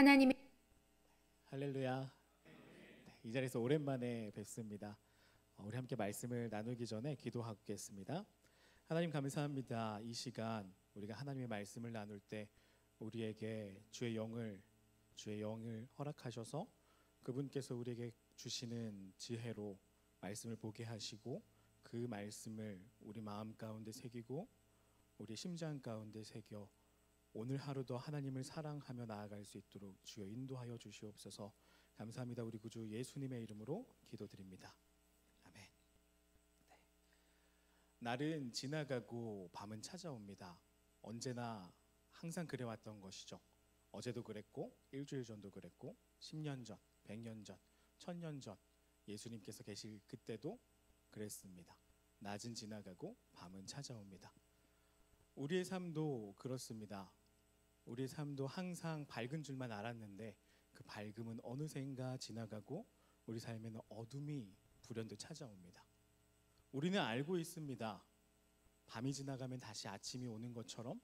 하나님의 할렐루야. 이 자리에서 오랜만에 뵙습니다. 우리 함께 말씀을 나누기 전에 기도하겠습니다. 하나님 감사합니다. 이 시간 우리가 하나님의 말씀을 나눌 때 우리에게 주의 영을 허락하셔서 그분께서 우리에게 주시는 지혜로 말씀을 보게 하시고 그 말씀을 우리 마음 가운데 새기고 우리 심장 가운데 새겨 오늘 하루도 하나님을 사랑하며 나아갈 수 있도록 주여 인도하여 주시옵소서. 감사합니다. 우리 구주 예수님의 이름으로 기도드립니다. 아멘. 네. 날은 지나가고 밤은 찾아옵니다. 언제나 항상 그래왔던 것이죠. 어제도 그랬고 일주일 전도 그랬고 10년 전, 100년 전, 1000년 전 예수님께서 계실 그때도 그랬습니다. 낮은 지나가고 밤은 찾아옵니다. 우리의 삶도 그렇습니다. 우리의 삶도 항상 밝은 줄만 알았는데 그 밝음은 어느샌가 지나가고 우리 삶에는 어둠이 불현듯 찾아옵니다. 우리는 알고 있습니다. 밤이 지나가면 다시 아침이 오는 것처럼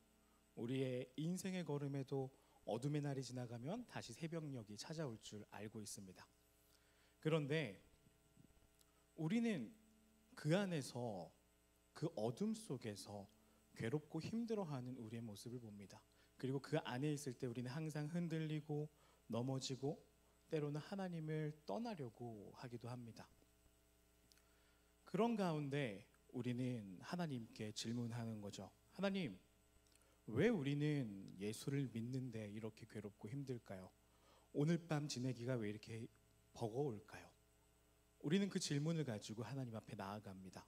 우리의 인생의 걸음에도 어둠의 날이 지나가면 다시 새벽녘이 찾아올 줄 알고 있습니다. 그런데 우리는 그 안에서 그 어둠 속에서 괴롭고 힘들어하는 우리의 모습을 봅니다. 그리고 그 안에 있을 때 우리는 항상 흔들리고 넘어지고 때로는 하나님을 떠나려고 하기도 합니다. 그런 가운데 우리는 하나님께 질문하는 거죠. 하나님, 왜 우리는 예수를 믿는데 이렇게 괴롭고 힘들까요? 오늘 밤 지내기가 왜 이렇게 버거울까요? 우리는 그 질문을 가지고 하나님 앞에 나아갑니다.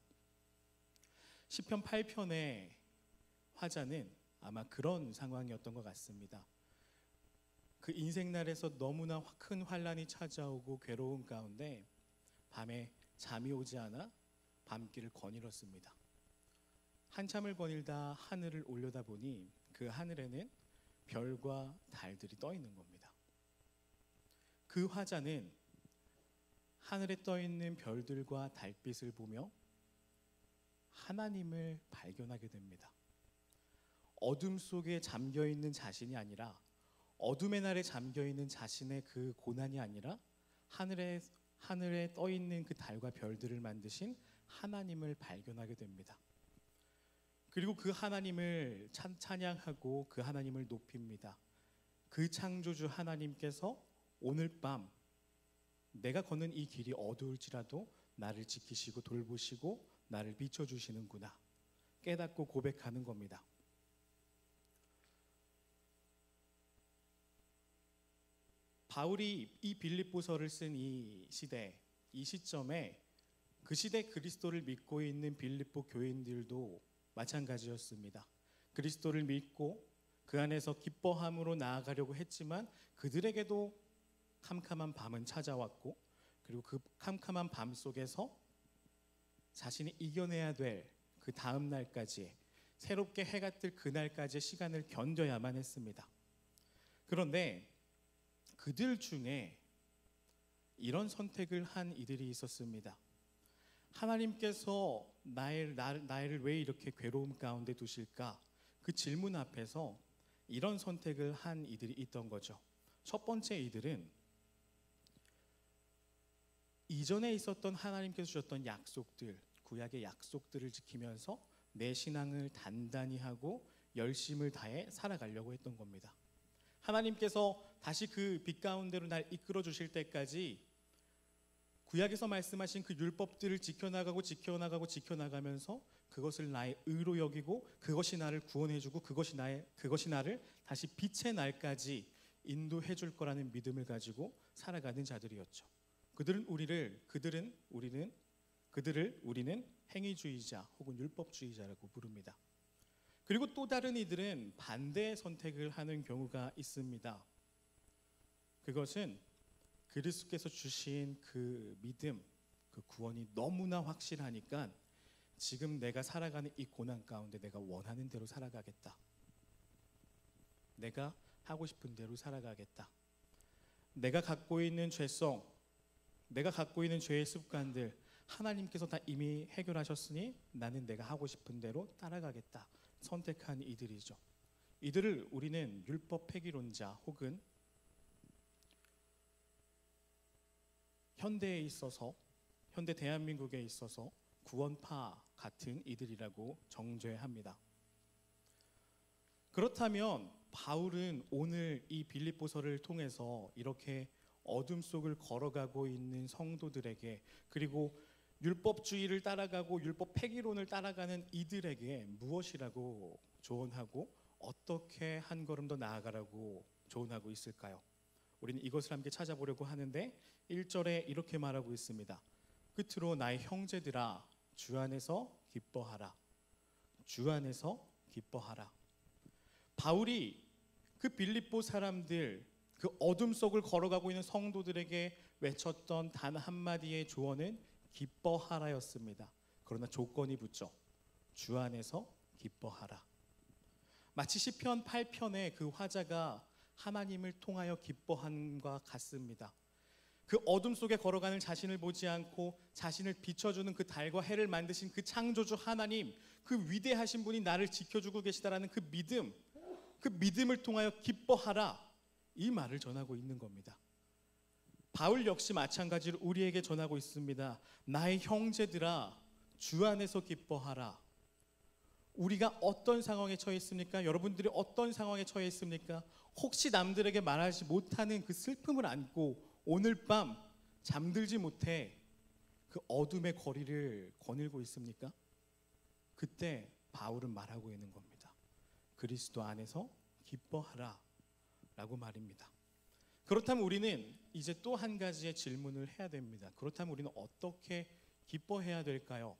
시편 8편의 화자는 아마 그런 상황이었던 것 같습니다. 그 인생날에서 너무나 큰 환란이 찾아오고 괴로운 가운데 밤에 잠이 오지 않아 밤길을 거닐었습니다. 한참을 거닐다 하늘을 올려다보니 그 하늘에는 별과 달들이 떠 있는 겁니다. 그 화자는 하늘에 떠 있는 별들과 달빛을 보며 하나님을 발견하게 됩니다. 어둠 속에 잠겨있는 자신이 아니라 어둠의 날에 잠겨있는 자신의 그 고난이 아니라 하늘에 떠있는 그 달과 별들을 만드신 하나님을 발견하게 됩니다. 그리고 그 하나님을 찬양하고 그 하나님을 높입니다. 그 창조주 하나님께서 오늘 밤 내가 걷는 이 길이 어두울지라도 나를 지키시고 돌보시고 나를 비춰주시는구나 깨닫고 고백하는 겁니다. 바울이 이 빌립보서를 쓴 이 시점에 그 시대 그리스도를 믿고 있는 빌립보 교인들도 마찬가지였습니다. 그리스도를 믿고 그 안에서 기뻐함으로 나아가려고 했지만 그들에게도 캄캄한 밤은 찾아왔고 그리고 그 캄캄한 밤 속에서 자신이 이겨내야 될 그 다음 날까지 새롭게 해가 뜰 그날까지의 시간을 견뎌야만 했습니다. 그런데 그들 중에 이런 선택을 한 이들이 있었습니다. 하나님께서 나를 왜 이렇게 괴로움 가운데 두실까? 그 질문 앞에서 이런 선택을 한 이들이 있던 거죠. 첫 번째 이들은 이전에 있었던 하나님께서 주셨던 약속들, 구약의 약속들을 지키면서 내 신앙을 단단히 하고 열심을 다해 살아가려고 했던 겁니다. 하나님께서 다시 그 빛 가운데로 날 이끌어 주실 때까지 구약에서 말씀하신 그 율법들을 지켜나가면서 그것을 나의 의로 여기고 그것이 나를 구원해주고 그것이 나를 다시 빛의 날까지 인도해 줄 거라는 믿음을 가지고 살아가는 자들이었죠. 그들을 우리는 행위주의자 혹은 율법주의자라고 부릅니다. 그리고 또 다른 이들은 반대의 선택을 하는 경우가 있습니다. 그것은 그리스도께서 주신 그 믿음, 그 구원이 너무나 확실하니까 지금 내가 살아가는 이 고난 가운데 내가 원하는 대로 살아가겠다. 내가 하고 싶은 대로 살아가겠다. 내가 갖고 있는 죄성, 내가 갖고 있는 죄의 습관들 하나님께서 다 이미 해결하셨으니 나는 내가 하고 싶은 대로 따라가겠다. 선택한 이들이죠. 이들을 우리는 율법 폐기론자 혹은 현대에 있어서, 현대 대한민국에 있어서 구원파 같은 이들이라고 정죄합니다. 그렇다면 바울은 오늘 이 빌립보서를 통해서 이렇게 어둠 속을 걸어가고 있는 성도들에게, 그리고 율법주의를 따라가고 율법 폐기론을 따라가는 이들에게 무엇이라고 조언하고 어떻게 한 걸음 더 나아가라고 조언하고 있을까요? 우리는 이것을 함께 찾아보려고 하는데 1절에 이렇게 말하고 있습니다. 끝으로 나의 형제들아 주 안에서 기뻐하라. 주 안에서 기뻐하라. 바울이 그 빌립보 사람들, 그 어둠 속을 걸어가고 있는 성도들에게 외쳤던 단 한마디의 조언은 기뻐하라였습니다. 그러나 조건이 붙죠. 주 안에서 기뻐하라. 마치 시편 8편의 그 화자가 하나님을 통하여 기뻐함과 같습니다. 그 어둠 속에 걸어가는 자신을 보지 않고 자신을 비춰주는 그 달과 해를 만드신 그 창조주 하나님, 그 위대하신 분이 나를 지켜주고 계시다라는 그 믿음, 그 믿음을 통하여 기뻐하라, 이 말을 전하고 있는 겁니다. 바울 역시 마찬가지로 우리에게 전하고 있습니다. 나의 형제들아 주 안에서 기뻐하라. 우리가 어떤 상황에 처해 있습니까? 여러분들이 어떤 상황에 처해 있습니까? 혹시 남들에게 말하지 못하는 그 슬픔을 안고 오늘 밤 잠들지 못해 그 어둠의 거리를 거닐고 있습니까? 그때 바울은 말하고 있는 겁니다. 그리스도 안에서 기뻐하라 라고 말입니다. 그렇다면 우리는 이제 또 한 가지의 질문을 해야 됩니다. 그렇다면 우리는 어떻게 기뻐해야 될까요?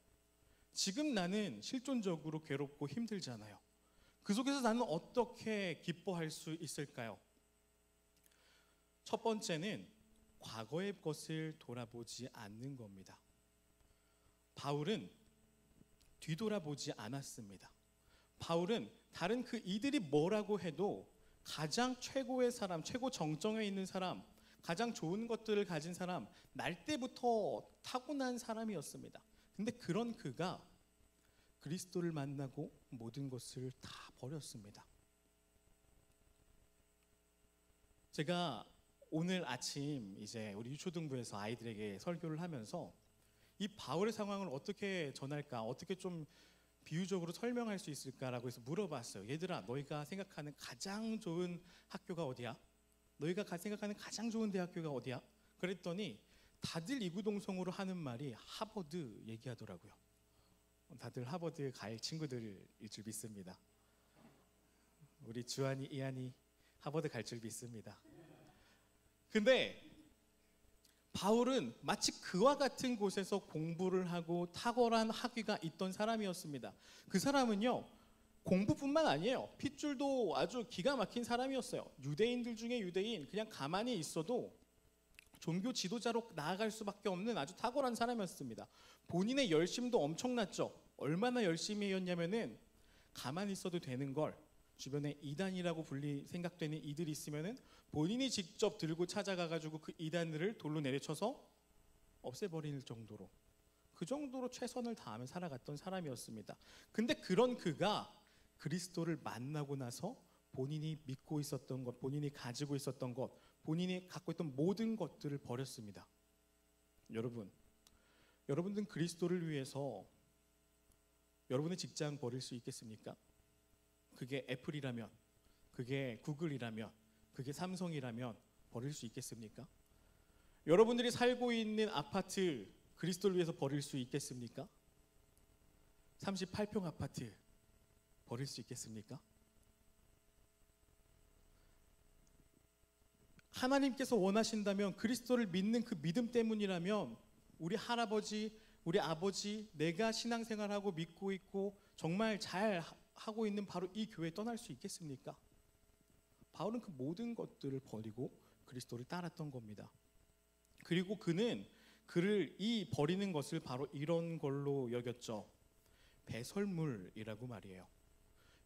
지금 나는 실존적으로 괴롭고 힘들잖아요. 그 속에서 나는 어떻게 기뻐할 수 있을까요? 첫 번째는 과거의 것을 돌아보지 않는 겁니다. 바울은 뒤돌아보지 않았습니다. 바울은 다른 그 이들이 뭐라고 해도 가장 최고의 사람, 최고 정점에 있는 사람, 가장 좋은 것들을 가진 사람, 날 때부터 타고난 사람이었습니다. 근데 그런 그가 그리스도를 만나고 모든 것을 다 버렸습니다. 제가 오늘 아침 이제 우리 유초등부에서 아이들에게 설교를 하면서 이 바울의 상황을 어떻게 전할까, 어떻게 좀 비유적으로 설명할 수 있을까라고 해서 물어봤어요. 얘들아, 너희가 생각하는 가장 좋은 학교가 어디야? 너희가 생각하는 가장 좋은 대학교가 어디야? 그랬더니 다들 이구동성으로 하는 말이 하버드 얘기하더라고요. 다들 하버드 갈 친구들일 줄 믿습니다. 우리 주한이, 이한이 하버드 갈 줄 믿습니다. 근데 바울은 마치 그와 같은 곳에서 공부를 하고 탁월한 학위가 있던 사람이었습니다. 그 사람은요, 공부뿐만 아니에요. 핏줄도 아주 기가 막힌 사람이었어요. 유대인들 중에 유대인, 그냥 가만히 있어도 종교 지도자로 나아갈 수밖에 없는 아주 탁월한 사람이었습니다. 본인의 열심도 엄청났죠. 얼마나 열심히 했냐면은 가만히 있어도 되는 걸 주변에 이단이라고 생각되는 이들이 있으면은 본인이 직접 들고 찾아가가지고 그 이단들을 돌로 내려쳐서 없애버릴 정도로, 그 정도로 최선을 다하며 살아갔던 사람이었습니다. 근데 그런 그가 그리스도를 만나고 나서 본인이 믿고 있었던 것, 본인이 가지고 있었던 것, 본인이 갖고 있던 모든 것들을 버렸습니다. 여러분들은 그리스도를 위해서 여러분의 직장 버릴 수 있겠습니까? 그게 애플이라면, 그게 구글이라면, 그게 삼성이라면 버릴 수 있겠습니까? 여러분들이 살고 있는 아파트 그리스도를 위해서 버릴 수 있겠습니까? 38평 아파트 버릴 수 있겠습니까? 하나님께서 원하신다면, 그리스도를 믿는 그 믿음 때문이라면 우리 할아버지, 우리 아버지, 내가 신앙생활하고 믿고 있고 정말 잘 하고 있는 바로 이 교회에 떠날 수 있겠습니까? 바울은 그 모든 것들을 버리고 그리스도를 따랐던 겁니다. 그리고 그는 그를 이 버리는 것을 바로 이런 걸로 여겼죠. 배설물이라고 말이에요.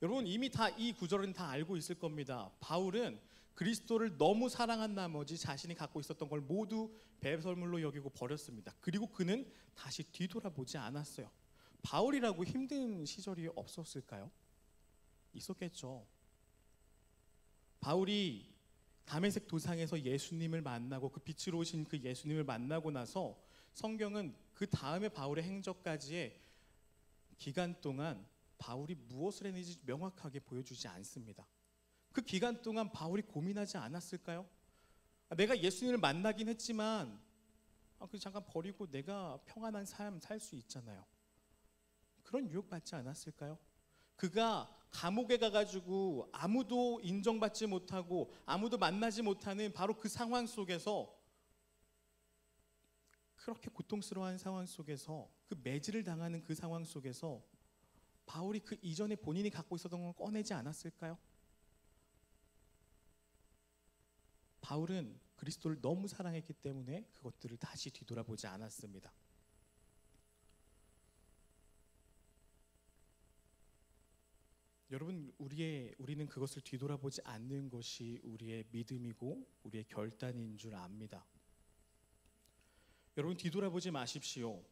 여러분 이미 다 이 구절은 다 알고 있을 겁니다. 바울은 그리스도를 너무 사랑한 나머지 자신이 갖고 있었던 걸 모두 배설물로 여기고 버렸습니다. 그리고 그는 다시 뒤돌아보지 않았어요. 바울이라고 힘든 시절이 없었을까요? 있었겠죠. 바울이 다메섹 도상에서 예수님을 만나고 그 빛으로 오신 그 예수님을 만나고 나서 성경은 그 다음에 바울의 행적까지의 기간 동안 바울이 무엇을 했는지 명확하게 보여주지 않습니다. 그 기간 동안 바울이 고민하지 않았을까요? 내가 예수님을 만나긴 했지만 그 잠깐 버리고 내가 평안한 삶 살 수 있잖아요. 그런 유혹받지 않았을까요? 그가 감옥에 가가지고 아무도 인정받지 못하고 아무도 만나지 못하는 바로 그 상황 속에서, 그렇게 고통스러운 상황 속에서, 그 매질을 당하는 그 상황 속에서 바울이 그 이전에 본인이 갖고 있었던 걸 꺼내지 않았을까요? 바울은 그리스도를 너무 사랑했기 때문에 그것들을 다시 뒤돌아보지 않았습니다. 여러분, 우리는 그것을 뒤돌아보지 않는 것이 우리의 믿음이고 우리의 결단인 줄 압니다. 여러분, 뒤돌아보지 마십시오.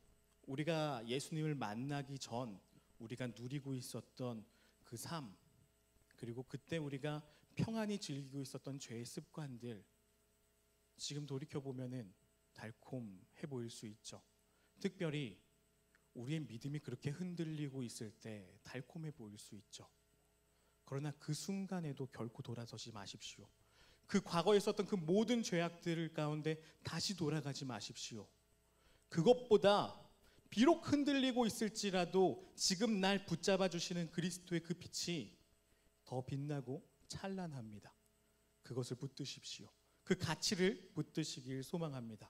우리가 예수님을 만나기 전 우리가 누리고 있었던 그 삶, 그리고 그때 우리가 평안히 즐기고 있었던 죄의 습관들, 지금 돌이켜보면은 달콤해 보일 수 있죠. 특별히 우리의 믿음이 그렇게 흔들리고 있을 때 달콤해 보일 수 있죠. 그러나 그 순간에도 결코 돌아서지 마십시오. 그 과거에 있었던 그 모든 죄악들 가운데 다시 돌아가지 마십시오. 그것보다 비록 흔들리고 있을지라도 지금 날 붙잡아 주시는 그리스도의 그 빛이 더 빛나고 찬란합니다. 그것을 붙드십시오. 그 가치를 붙드시길 소망합니다.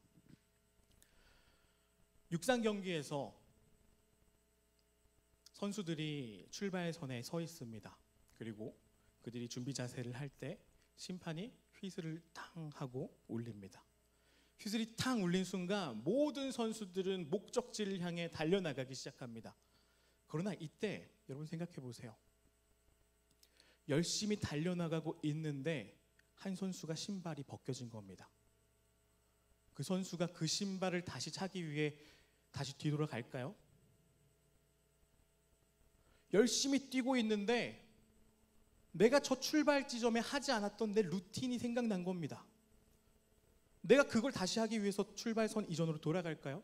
육상 경기에서 선수들이 출발선에 서 있습니다. 그리고 그들이 준비 자세를 할 때 심판이 휘슬을 탕 하고 울립니다. 휘슬이 탕 울린 순간 모든 선수들은 목적지를 향해 달려나가기 시작합니다. 그러나 이때 여러분 생각해 보세요. 열심히 달려나가고 있는데 한 선수가 신발이 벗겨진 겁니다. 그 선수가 그 신발을 다시 차기 위해 다시 뒤돌아갈까요? 열심히 뛰고 있는데 내가 저 출발 지점에 하지 않았던 내 루틴이 생각난 겁니다. 내가 그걸 다시 하기 위해서 출발선 이전으로 돌아갈까요?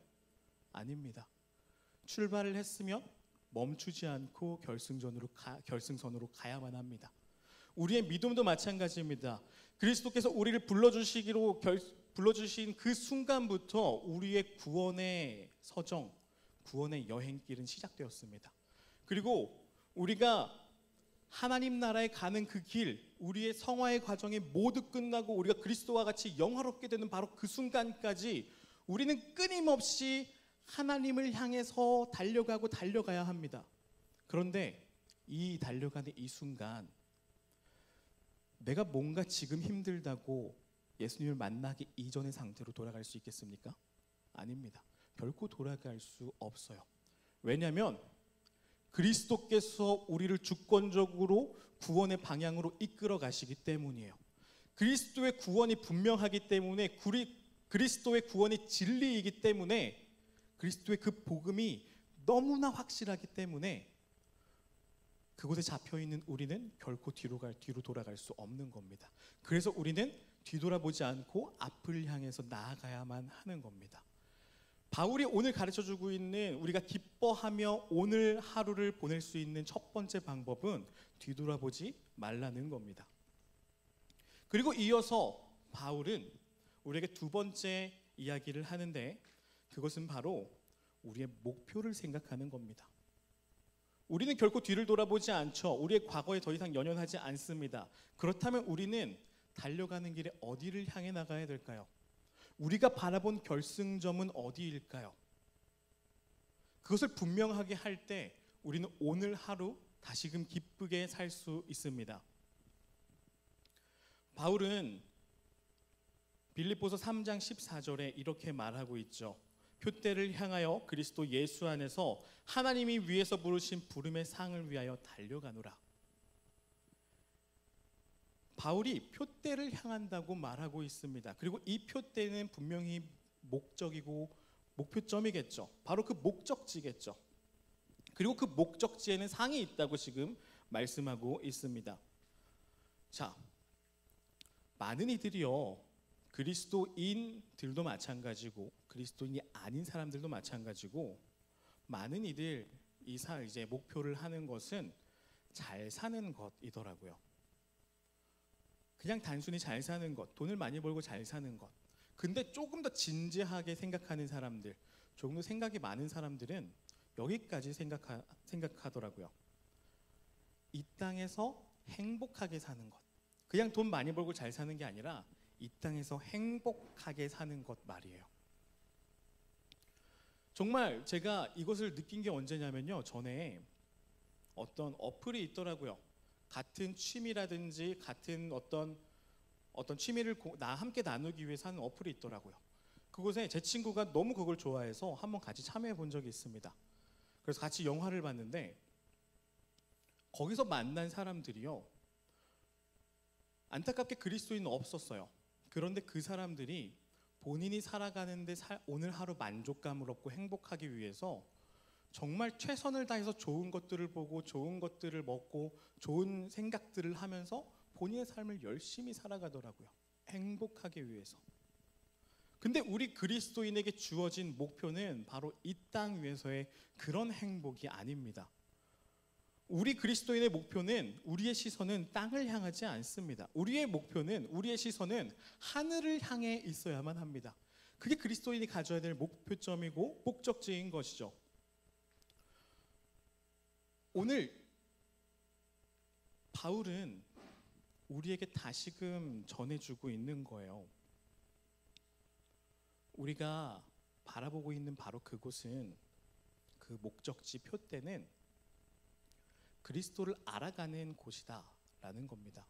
아닙니다. 출발을 했으면 멈추지 않고 결승선으로 가야만 합니다. 우리의 믿음도 마찬가지입니다. 그리스도께서 우리를 불러주신 그 순간부터 우리의 구원의 서정, 구원의 여행길은 시작되었습니다. 그리고 우리가 하나님 나라에 가는 그 길, 우리의 성화의 과정이 모두 끝나고 우리가 그리스도와 같이 영화롭게 되는 바로 그 순간까지 우리는 끊임없이 하나님을 향해서 달려가야 합니다. 그런데 이 달려가는 이 순간, 내가 뭔가 지금 힘들다고 예수님을 만나기 이전의 상태로 돌아갈 수 있겠습니까? 아닙니다. 결코 돌아갈 수 없어요. 왜냐하면 그리스도께서 우리를 주권적으로 구원의 방향으로 이끌어 가시기 때문이에요. 그리스도의 구원이 분명하기 때문에, 그리스도의 구원이 진리이기 때문에, 그리스도의 그 복음이 너무나 확실하기 때문에 그곳에 잡혀있는 우리는 결코 뒤로 돌아갈 수 없는 겁니다. 그래서 우리는 뒤돌아보지 않고 앞을 향해서 나아가야만 하는 겁니다. 바울이 오늘 가르쳐주고 있는, 우리가 기뻐하며 오늘 하루를 보낼 수 있는 첫 번째 방법은 뒤돌아보지 말라는 겁니다. 그리고 이어서 바울은 우리에게 두 번째 이야기를 하는데, 그것은 바로 우리의 목표를 생각하는 겁니다. 우리는 결코 뒤를 돌아보지 않죠. 우리의 과거에 더 이상 연연하지 않습니다. 그렇다면 우리는 달려가는 길에 어디를 향해 나가야 될까요? 우리가 바라본 결승점은 어디일까요? 그것을 분명하게 할 때 우리는 오늘 하루 다시금 기쁘게 살 수 있습니다. 바울은 빌립보서 3장 14절에 이렇게 말하고 있죠. 표대를 향하여 그리스도 예수 안에서 하나님이 위에서 부르신 부름의 상을 위하여 달려가노라. 바울이 표대를 향한다고 말하고 있습니다. 그리고 이 표대는 분명히 목적이고 목표점이겠죠. 바로 그 목적지겠죠. 그리고 그 목적지에는 상이 있다고 지금 말씀하고 있습니다. 자, 많은 이들이요, 그리스도인들도 마찬가지고 그리스도인이 아닌 사람들도 마찬가지고, 많은 이들 이제 목표를 하는 것은 잘 사는 것이더라고요. 그냥 단순히 잘 사는 것, 돈을 많이 벌고 잘 사는 것. 근데 조금 더 진지하게 생각하는 사람들, 조금 더 생각이 많은 사람들은 여기까지 생각하더라고요. 이 땅에서 행복하게 사는 것. 그냥 돈 많이 벌고 잘 사는 게 아니라 이 땅에서 행복하게 사는 것 말이에요. 정말 제가 이것을 느낀 게 언제냐면요, 전에 어떤 어플이 있더라고요. 같은 취미라든지 같은 어떤 취미를 함께 나누기 위해서 하는 어플이 있더라고요. 그곳에 제 친구가 너무 그걸 좋아해서 한번 같이 참여해 본 적이 있습니다. 그래서 같이 영화를 봤는데, 거기서 만난 사람들이요, 안타깝게 그리스도인은 없었어요. 그런데 그 사람들이 본인이 살아가는데 오늘 하루 만족감을 얻고 행복하기 위해서 정말 최선을 다해서 좋은 것들을 보고 좋은 것들을 먹고 좋은 생각들을 하면서 본인의 삶을 열심히 살아가더라고요. 행복하기 위해서. 근데 우리 그리스도인에게 주어진 목표는 바로 이 땅 위에서의 그런 행복이 아닙니다. 우리 그리스도인의 목표는, 우리의 시선은 땅을 향하지 않습니다. 우리의 시선은 하늘을 향해 있어야만 합니다. 그게 그리스도인이 가져야 될 목표점이고 목적지인 것이죠. 오늘 바울은 우리에게 다시금 전해주고 있는 거예요. 우리가 바라보고 있는 바로 그곳은, 그 목적지 표대는 그리스도를 알아가는 곳이다라는 겁니다.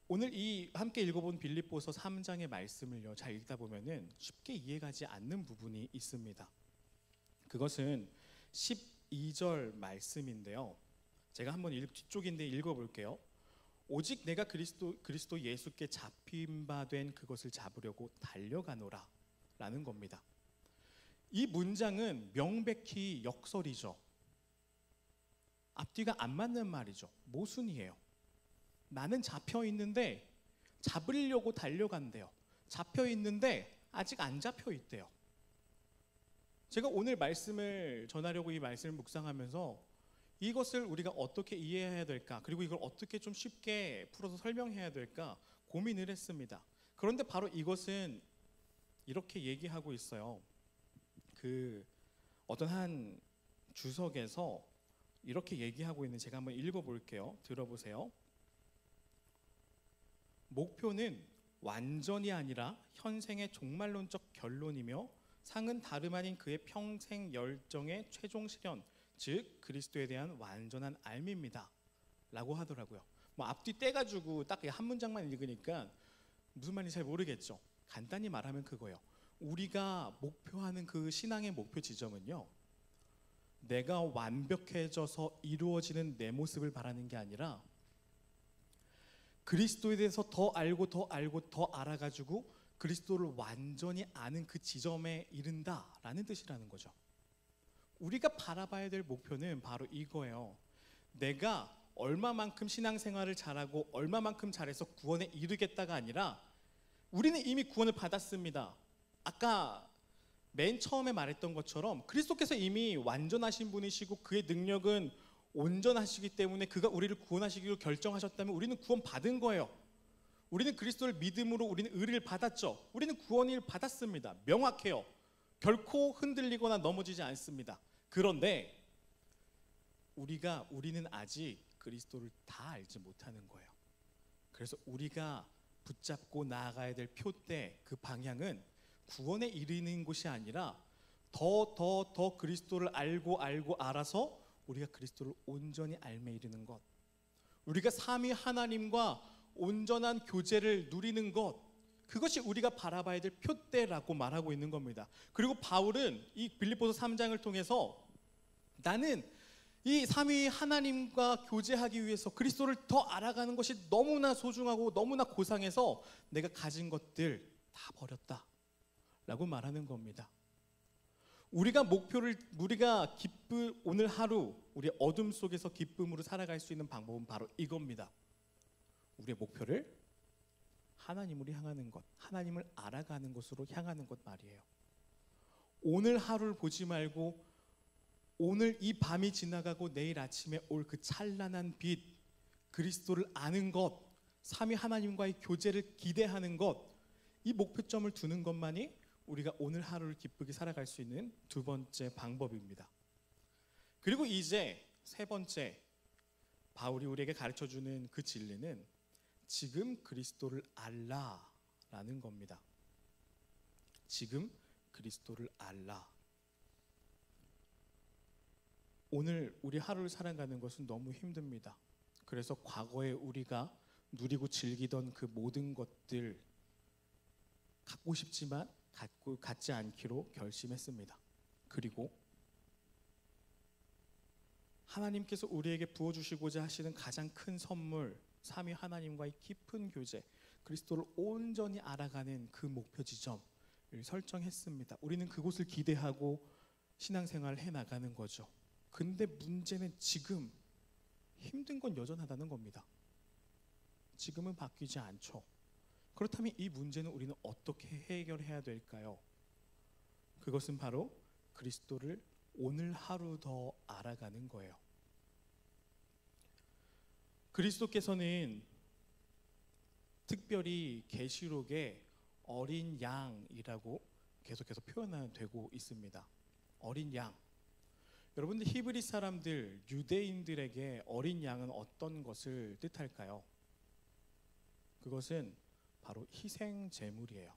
오늘 이 함께 읽어본 빌립보서 3장의 말씀을요, 잘 읽다 보면은 쉽게 이해가지 않는 부분이 있습니다. 그것은 12절 말씀인데요. 제가 한번 뒤쪽인데 읽어볼게요. 오직 내가 그리스도 예수께 잡힌 바 된 그것을 잡으려고 달려가노라 라는 겁니다. 이 문장은 명백히 역설이죠. 앞뒤가 안 맞는 말이죠. 모순이에요. 나는 잡혀 있는데 잡으려고 달려간대요. 잡혀 있는데 아직 안 잡혀 있대요. 제가 오늘 말씀을 전하려고 이 말씀을 묵상하면서 이것을 우리가 어떻게 이해해야 될까, 그리고 이걸 어떻게 좀 쉽게 풀어서 설명해야 될까 고민을 했습니다. 그런데 바로 이것은 이렇게 얘기하고 있어요. 어떤 한 주석에서 이렇게 얘기하고 있는, 제가 한번 읽어볼게요. 들어보세요. 목표는 완전이 아니라 현생의 종말론적 결론이며 상은 다름 아닌 그의 평생 열정의 최종 실현, 즉 그리스도에 대한 완전한 알미입니다 라고 하더라고요. 앞뒤 떼가지고 딱 한 문장만 읽으니까 무슨 말인지 잘 모르겠죠. 간단히 말하면 그거예요. 우리가 목표하는 그 신앙의 목표 지점은요, 내가 완벽해져서 이루어지는 내 모습을 바라는 게 아니라 그리스도에 대해서 더 알고 더 알고 더 알아가지고 그리스도를 완전히 아는 그 지점에 이른다라는 뜻이라는 거죠. 우리가 바라봐야 될 목표는 바로 이거예요. 내가 얼마만큼 신앙생활을 잘하고 얼마만큼 잘해서 구원에 이르겠다가 아니라, 우리는 이미 구원을 받았습니다. 아까 맨 처음에 말했던 것처럼 그리스도께서 이미 완전하신 분이시고 그의 능력은 온전하시기 때문에 그가 우리를 구원하시기로 결정하셨다면 우리는 구원 받은 거예요. 우리는 그리스도를 믿음으로 우리는 의를 받았죠. 우리는 구원을 받았습니다. 명확해요. 결코 흔들리거나 넘어지지 않습니다. 그런데 우리는 아직 그리스도를 다 알지 못하는 거예요. 그래서 우리가 붙잡고 나아가야 될 표대, 그 방향은 구원에 이르는 곳이 아니라 더 그리스도를 알고 알아서 우리가 그리스도를 온전히 알매 이르는 것, 우리가 삼위 하나님과 온전한 교제를 누리는 것, 그것이 우리가 바라봐야 될 표대라고 말하고 있는 겁니다. 그리고 바울은 이 빌립보서 3장을 통해서 나는 이 삼위 하나님과 교제하기 위해서 그리스도를 더 알아가는 것이 너무나 소중하고 너무나 고상해서 내가 가진 것들 다 버렸다 라고 말하는 겁니다. 우리가 오늘 하루 우리 어둠 속에서 기쁨으로 살아갈 수 있는 방법은 바로 이겁니다. 우리의 목표를 하나님을 향하는 것, 하나님을 알아가는 것으로 향하는 것 말이에요. 오늘 하루를 보지 말고 오늘 이 밤이 지나가고 내일 아침에 올 그 찬란한 빛, 그리스도를 아는 것, 삼위 하나님과의 교제를 기대하는 것, 이 목표점을 두는 것만이 우리가 오늘 하루를 기쁘게 살아갈 수 있는 두 번째 방법입니다. 그리고 이제 세 번째, 바울이 우리에게 가르쳐주는 그 진리는 지금 그리스도를 알라라는 겁니다. 지금 그리스도를 알라. 오늘 우리 하루를 살아가는 것은 너무 힘듭니다. 그래서 과거에 우리가 누리고 즐기던 그 모든 것들 갖고 싶지만 갖지 않기로 결심했습니다. 그리고 하나님께서 우리에게 부어주시고자 하시는 가장 큰 선물, 삼위 하나님과의 깊은 교제, 그리스도를 온전히 알아가는 그 목표 지점을 설정했습니다. 우리는 그곳을 기대하고 신앙생활을 해나가는 거죠. 근데 문제는 지금 힘든 건 여전하다는 겁니다. 지금은 바뀌지 않죠. 그렇다면 이 문제는 우리는 어떻게 해결해야 될까요? 그것은 바로 그리스도를 오늘 하루 더 알아가는 거예요. 그리스도께서는 특별히 계시록에 어린 양이라고 계속해서 표현되고 있습니다. 어린 양. 여러분들 히브리 사람들, 유대인들에게 어린 양은 어떤 것을 뜻할까요? 그것은 바로 희생 제물이에요.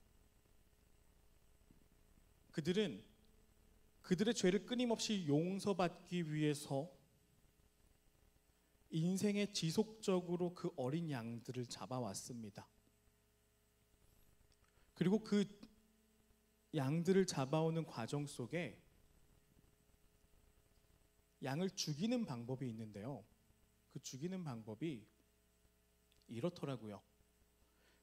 그들은 그들의 죄를 끊임없이 용서받기 위해서 인생에 지속적으로 그 어린 양들을 잡아왔습니다. 그리고 그 양들을 잡아오는 과정 속에 양을 죽이는 방법이 있는데요. 그 죽이는 방법이 이렇더라고요.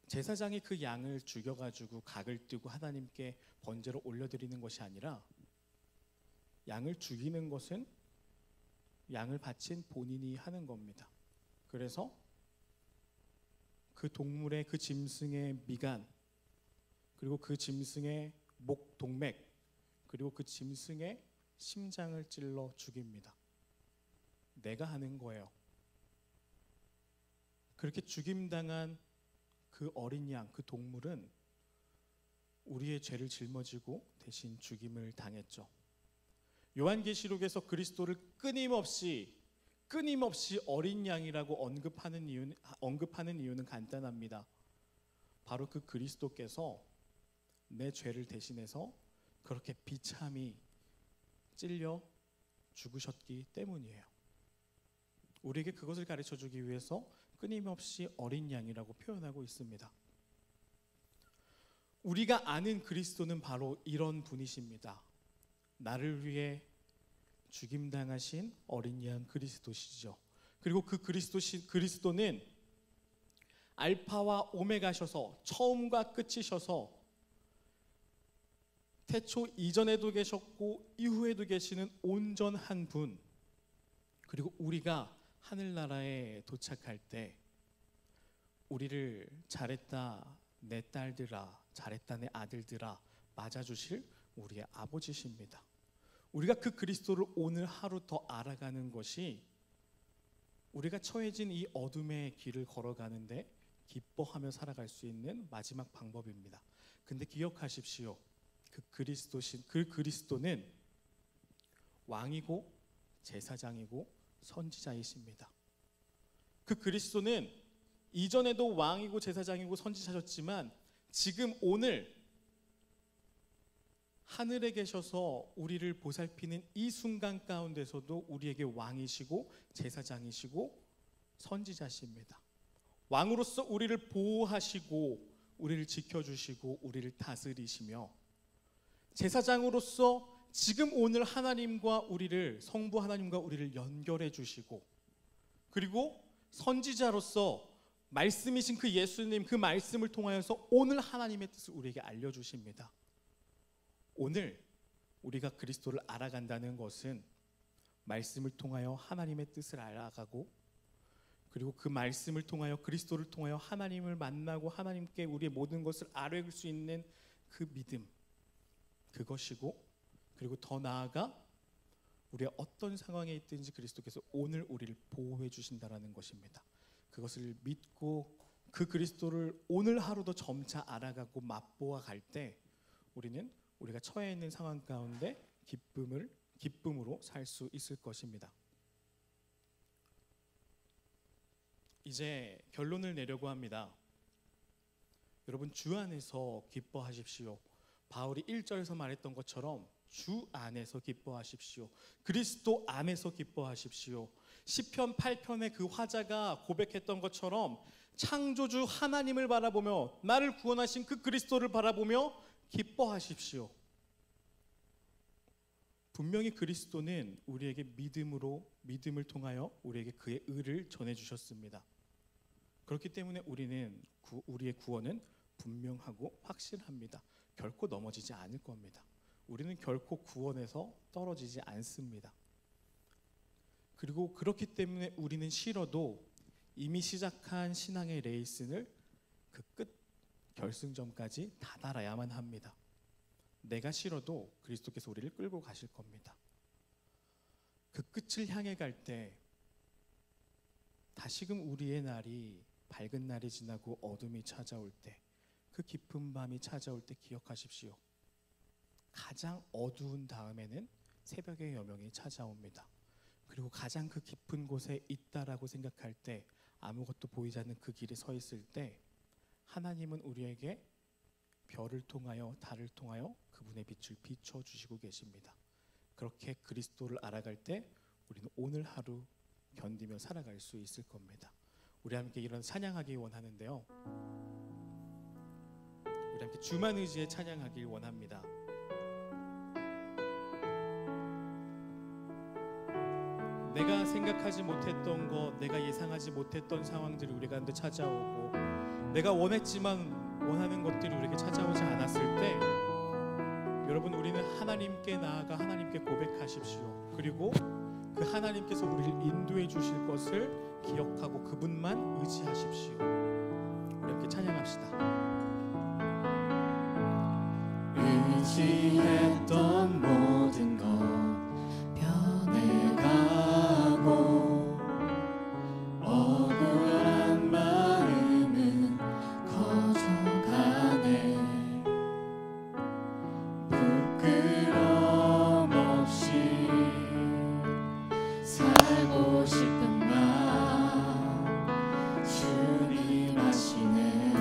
제사장이 그 양을 죽여가지고 각을 뜨고 하나님께 번제로 올려드리는 것이 아니라 양을 죽이는 것은 양을 바친 본인이 하는 겁니다. 그래서 그 동물의 그 짐승의 미간, 그리고 그 짐승의 목 동맥, 그리고 그 짐승의 심장을 찔러 죽입니다. 내가 하는 거예요. 그렇게 죽임당한 그 어린 양, 그 동물은 우리의 죄를 짊어지고 대신 죽임을 당했죠. 요한계시록에서 그리스도를 끊임없이 어린 양이라고 언급하는 이유는 간단합니다. 바로 그 그리스도께서 내 죄를 대신해서 그렇게 비참히 찔려 죽으셨기 때문이에요. 우리에게 그것을 가르쳐주기 위해서 끊임없이 어린 양이라고 표현하고 있습니다. 우리가 아는 그리스도는 바로 이런 분이십니다. 나를 위해 죽임당하신 어린 양 그리스도시죠. 그리고 그 그리스도는 알파와 오메가셔서 처음과 끝이셔서 태초 이전에도 계셨고 이후에도 계시는 온전한 분, 그리고 우리가 하늘나라에 도착할 때 우리를 잘했다 내 딸들아, 잘했다 내 아들들아 맞아주실 우리의 아버지십니다. 우리가 그 그리스도를 오늘 하루 더 알아가는 것이 우리가 처해진 이 어둠의 길을 걸어가는데 기뻐하며 살아갈 수 있는 마지막 방법입니다. 근데 기억하십시오. 그 그리스도는 왕이고 제사장이고 선지자이십니다. 그 그리스도는 이전에도 왕이고 제사장이고 선지자셨지만 지금 오늘 하늘에 계셔서 우리를 보살피는 이 순간 가운데서도 우리에게 왕이시고 제사장이시고 선지자십니다. 왕으로서 우리를 보호하시고 우리를 지켜주시고 우리를 다스리시며, 제사장으로서 지금 오늘 하나님과 우리를, 성부 하나님과 우리를 연결해 주시고, 그리고 선지자로서 말씀이신 그 예수님, 그 말씀을 통하여서 오늘 하나님의 뜻을 우리에게 알려주십니다. 오늘 우리가 그리스도를 알아간다는 것은 말씀을 통하여 하나님의 뜻을 알아가고 그리고 그 말씀을 통하여 그리스도를 통하여 하나님을 만나고 하나님께 우리의 모든 것을 아뢰길 수 있는 그 믿음, 그것이고, 그리고 더 나아가 우리가 어떤 상황에 있든지 그리스도께서 오늘 우리를 보호해 주신다라는 것입니다. 그것을 믿고 그 그리스도를 오늘 하루도 점차 알아가고 맛보아 갈 때 우리는 우리가 처해 있는 상황 가운데 기쁨으로 살 수 있을 것입니다. 이제 결론을 내려고 합니다. 여러분, 주 안에서 기뻐하십시오. 바울이 1절에서 말했던 것처럼 주 안에서 기뻐하십시오. 그리스도 안에서 기뻐하십시오. 시편 8편의 그 화자가 고백했던 것처럼 창조주 하나님을 바라보며 나를 구원하신 그 그리스도를 바라보며 기뻐하십시오. 분명히 그리스도는 우리에게 믿음을 통하여 우리에게 그의 의를 전해주셨습니다. 그렇기 때문에 우리의 구원은 분명하고 확실합니다. 결코 넘어지지 않을 겁니다. 우리는 결코 구원에서 떨어지지 않습니다. 그리고 그렇기 때문에 우리는 싫어도 이미 시작한 신앙의 레이스를 그 끝 결승점까지 다다라야만 합니다. 내가 싫어도 그리스도께서 우리를 끌고 가실 겁니다. 그 끝을 향해 갈 때 다시금 우리의 날이 밝은 날이 지나고 어둠이 찾아올 때, 그 깊은 밤이 찾아올 때 기억하십시오. 가장 어두운 다음에는 새벽의 여명이 찾아옵니다. 그리고 가장 그 깊은 곳에 있다라고 생각할 때, 아무것도 보이지 않는 그 길에 서 있을 때 하나님은 우리에게 별을 통하여 달을 통하여 그분의 빛을 비춰주시고 계십니다. 그렇게 그리스도를 알아갈 때 우리는 오늘 하루 견디며 살아갈 수 있을 겁니다. 우리 함께 이런 찬양하기 원하는데요, 우리 함께 주만 의지해 찬양하길 원합니다. 내가 생각하지 못했던 것, 내가 예상하지 못했던 상황들이 우리 가운데 찾아오고, 내가 원했지만 원하는 것들이 우리에게 찾아오지 않았을 때, 여러분, 우리는 하나님께 나아가 하나님께 고백하십시오. 그리고 그 하나님께서 우리를 인도해 주실 것을 기억하고 그분만 의지하십시오. 우리 함께 찬양합시다. 의지했던 모든 것 변해가고, 억울한 마음은 커져가네. 부끄럼 없이 살고 싶은 마음 주님 아시네.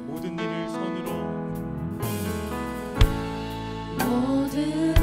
모든 일을 선으로, 모든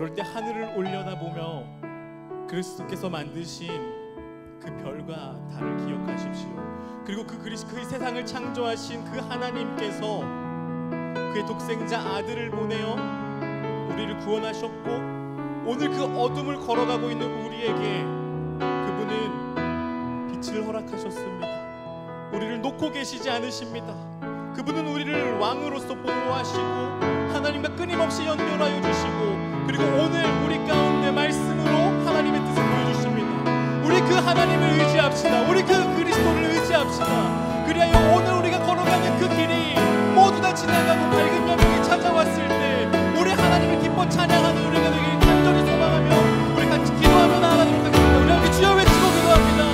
그럴 때 하늘을 올려다보며 그리스도께서 만드신 그 별과 달을 기억하십시오. 그리고 그 세상을 창조하신 그 하나님께서 그의 독생자 아들을 보내어 우리를 구원하셨고, 오늘 그 어둠을 걸어가고 있는 우리에게 그분은 빛을 허락하셨습니다. 우리를 놓고 계시지 않으십니다. 그분은 우리를 왕으로서 보호하시고 하나님과 끊임없이 연결하여 주시고, 그리고 오늘 우리 가운데 말씀으로 하나님의 뜻을 보여주십니다. 우리 그 하나님을 의지합시다. 우리 그 그리스도를 의지합시다. 그리하여 오늘 우리가 걸어가는 그 길이 모두 다 지나가고 밝은 여명이 찾아왔을 때 우리 하나님을 기뻐 찬양하는 우리가 되길 간절히 소망하며 우리 같이 기도하며 나아가도록 하겠습니다. 우리 함께 주여 외치고 기도합니다.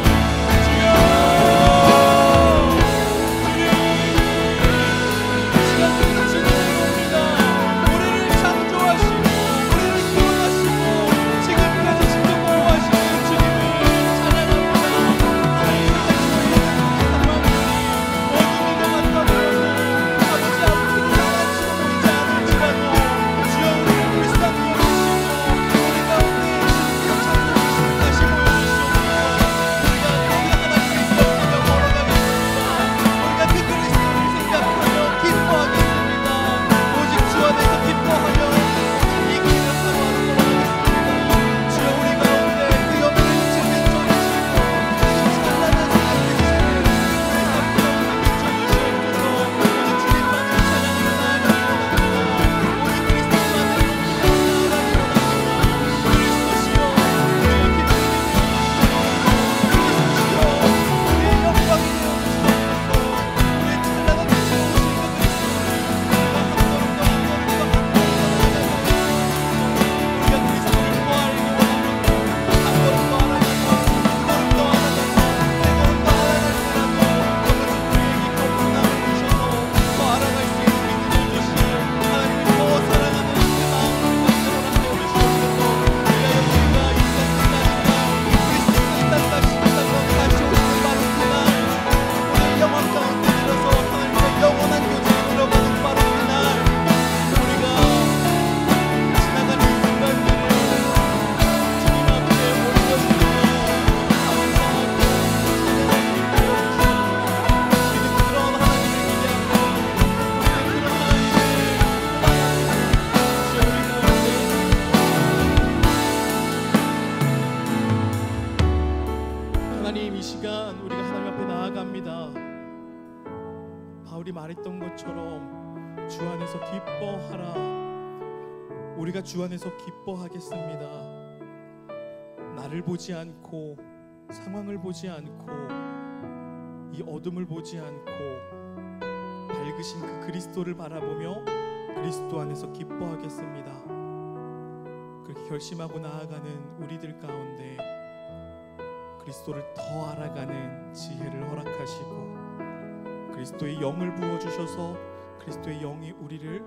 하나님, 이 시간 우리가 하나님 앞에 나아갑니다. 바울이 말했던 것처럼 주 안에서 기뻐하라. 우리가 주 안에서 기뻐하겠습니다. 나를 보지 않고, 상황을 보지 않고, 이 어둠을 보지 않고 밝으신 그 그리스도를 바라보며 그리스도 안에서 기뻐하겠습니다. 그렇게 결심하고 나아가는 우리들 가운데 그리스도를 더 알아가는 지혜를 허락하시고, 그리스도의 영을 부어주셔서 그리스도의 영이 우리를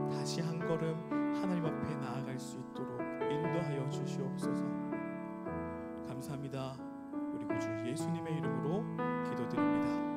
다시 한 걸음 하나님 앞에 나아갈 수 있도록 인도하여 주시옵소서. 감사합니다. 우리 구주 예수님의 이름으로 기도드립니다.